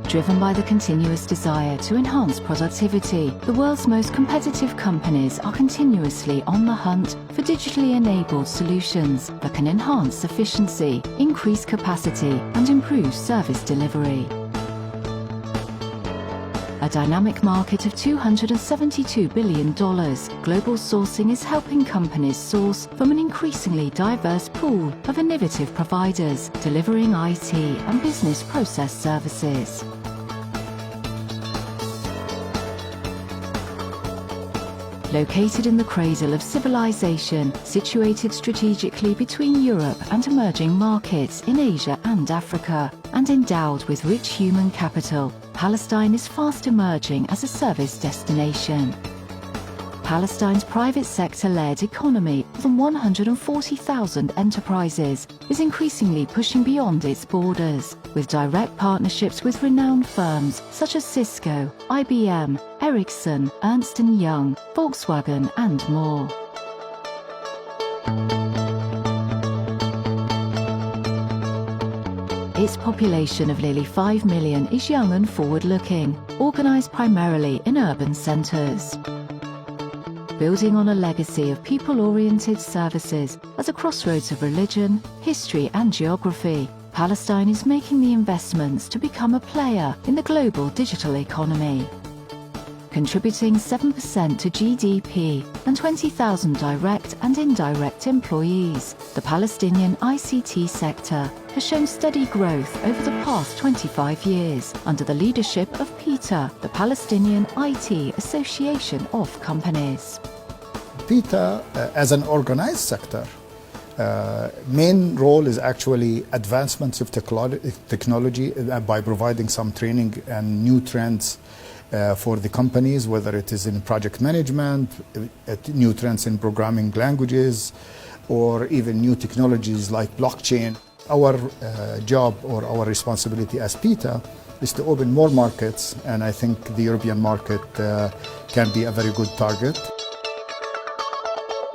Driven by the continuous desire to enhance productivity, the world's most competitive companies are continuously on the hunt for digitally enabled solutions that can enhance efficiency, increase capacity, and improve service delivery. A dynamic market of $272 billion, global sourcing is helping companies source from an increasingly diverse pool of innovative providers, delivering IT and business process services. Located in the cradle of civilization, situated strategically between Europe and emerging markets in Asia and Africa, and endowed with rich human capital, Palestine is fast emerging as a service destination. Palestine's private sector-led economy of more than 140,000 enterprises is increasingly pushing beyond its borders, with direct partnerships with renowned firms such as Cisco, IBM, Ericsson, Ernst & Young, Volkswagen and more. Its population of nearly 5 million is young and forward-looking, organised primarily in urban centres. Building on a legacy of people-oriented services at a crossroads of religion, history and geography, Palestine is making the investments to become a player in the global digital economy. Contributing 7% to GDP and 20,000 direct and indirect employees, the Palestinian ICT sector has shown steady growth over the past 25 years under the leadership of PITA, the Palestinian IT Association of Companies. PITA, as an organized sector, main role is actually advancements of technology by providing some training and new trends for the companies, whether it is in project management, new trends in programming languages, or even new technologies like blockchain. Our job or our responsibility as PITA is to open more markets, and I think the European market can be a very good target.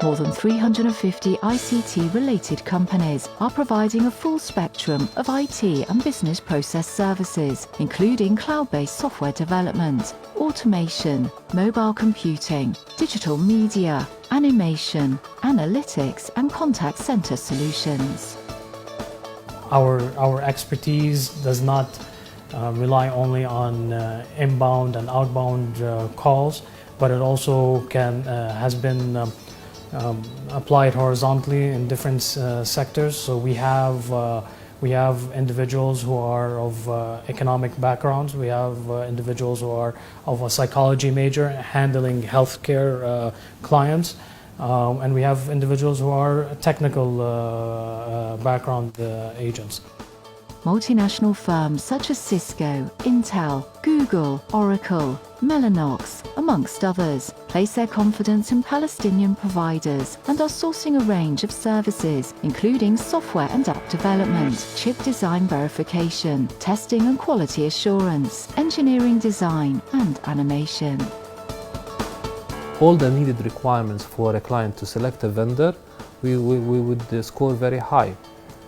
More than 350 ICT-related companies are providing a full spectrum of IT and business process services, including cloud-based software development, automation, mobile computing, digital media, animation, analytics, and contact center solutions. Our expertise does not rely only on inbound and outbound calls, but it also has been applied horizontally in different sectors. So we have individuals who are of economic backgrounds. We have individuals who are of a psychology major handling healthcare clients. And we have individuals who are technical background agents. Multinational firms such as Cisco, Intel, Google, Oracle, Mellanox, amongst others, place their confidence in Palestinian providers and are sourcing a range of services, including software and app development, chip design verification, testing and quality assurance, engineering design, and animation. All the needed requirements for a client to select a vendor, we would score very high.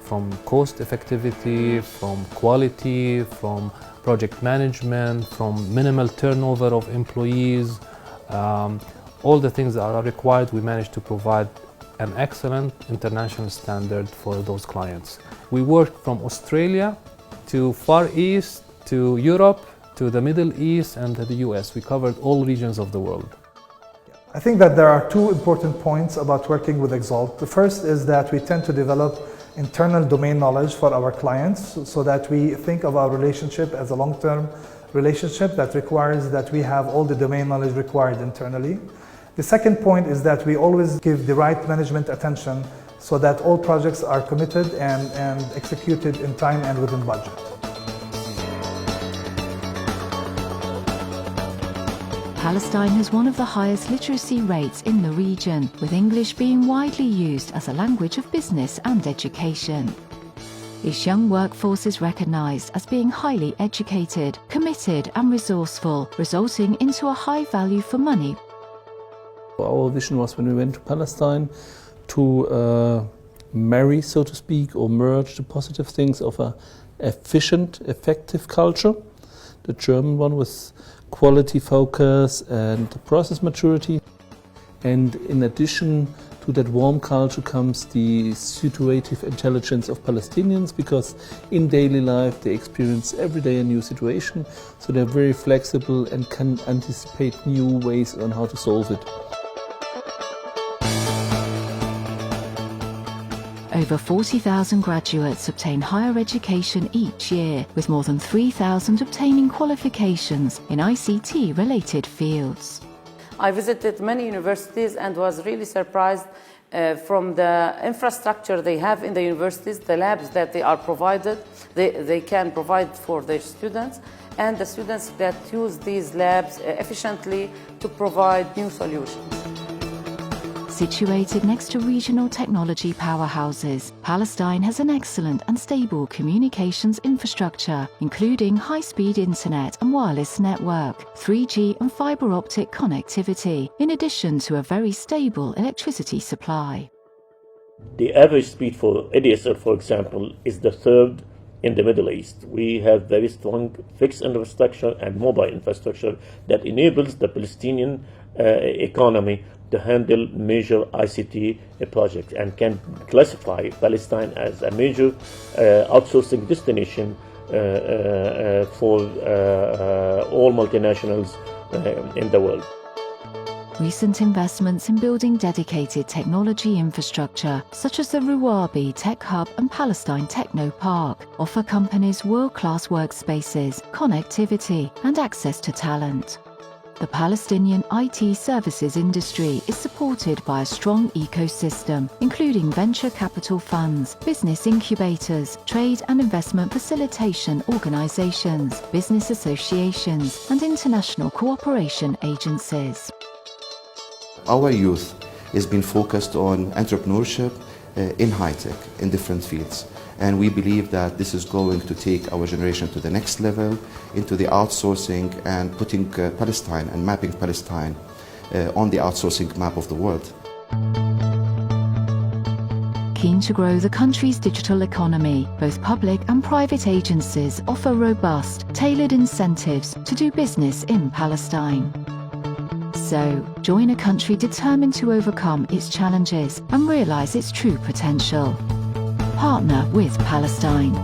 From cost effectivity, from quality, from project management, from minimal turnover of employees, all the things that are required, we managed to provide an excellent international standard for those clients. We worked from Australia to Far East, to Europe, to the Middle East and to the US. We covered all regions of the world. I think that there are two important points about working with Exalt. The first is that we tend to develop internal domain knowledge for our clients so that we think of our relationship as a long-term relationship that requires that we have all the domain knowledge required internally. The second point is that we always give the right management attention so that all projects are committed and executed in time and within budget. Palestine has one of the highest literacy rates in the region, with English being widely used as a language of business and education. Its young workforce is recognized as being highly educated, committed and resourceful, resulting into a high value for money. Our vision was, when we went to Palestine, to marry, so to speak, or merge the positive things of an efficient, effective culture the German one with quality focus and process maturity. And in addition to that warm culture comes the situative intelligence of Palestinians, because in daily life they experience every day a new situation, so they're very flexible and can anticipate new ways on how to solve it. Over 40,000 graduates obtain higher education each year, with more than 3,000 obtaining qualifications in ICT-related fields. I visited many universities and was really surprised from the infrastructure they have in the universities, the labs that they are provided, they can provide for their students, and the students that use these labs efficiently to provide new solutions. Situated next to regional technology powerhouses, Palestine has an excellent and stable communications infrastructure, including high-speed internet and wireless network, 3G and fiber optic connectivity, in addition to a very stable electricity supply. The average speed for ADSL, for example, is the third in the Middle East. We have very strong fixed infrastructure and mobile infrastructure that enables the Palestinian economy to handle major ICT projects and can classify Palestine as a major outsourcing destination for all multinationals in the world. Recent investments in building dedicated technology infrastructure, such as the Ruabi Tech Hub and Palestine Techno Park, offer companies world-class workspaces, connectivity, and access to talent. The Palestinian IT services industry is supported by a strong ecosystem, including venture capital funds, business incubators, trade and investment facilitation organizations, business associations, and international cooperation agencies. Our youth has been focused on entrepreneurship in high-tech, in different fields. And we believe that this is going to take our generation to the next level, into the outsourcing and putting Palestine and mapping Palestine on the outsourcing map of the world. Keen to grow the country's digital economy, both public and private agencies offer robust, tailored incentives to do business in Palestine. So, join a country determined to overcome its challenges and realize its true potential. Partner with Palestine.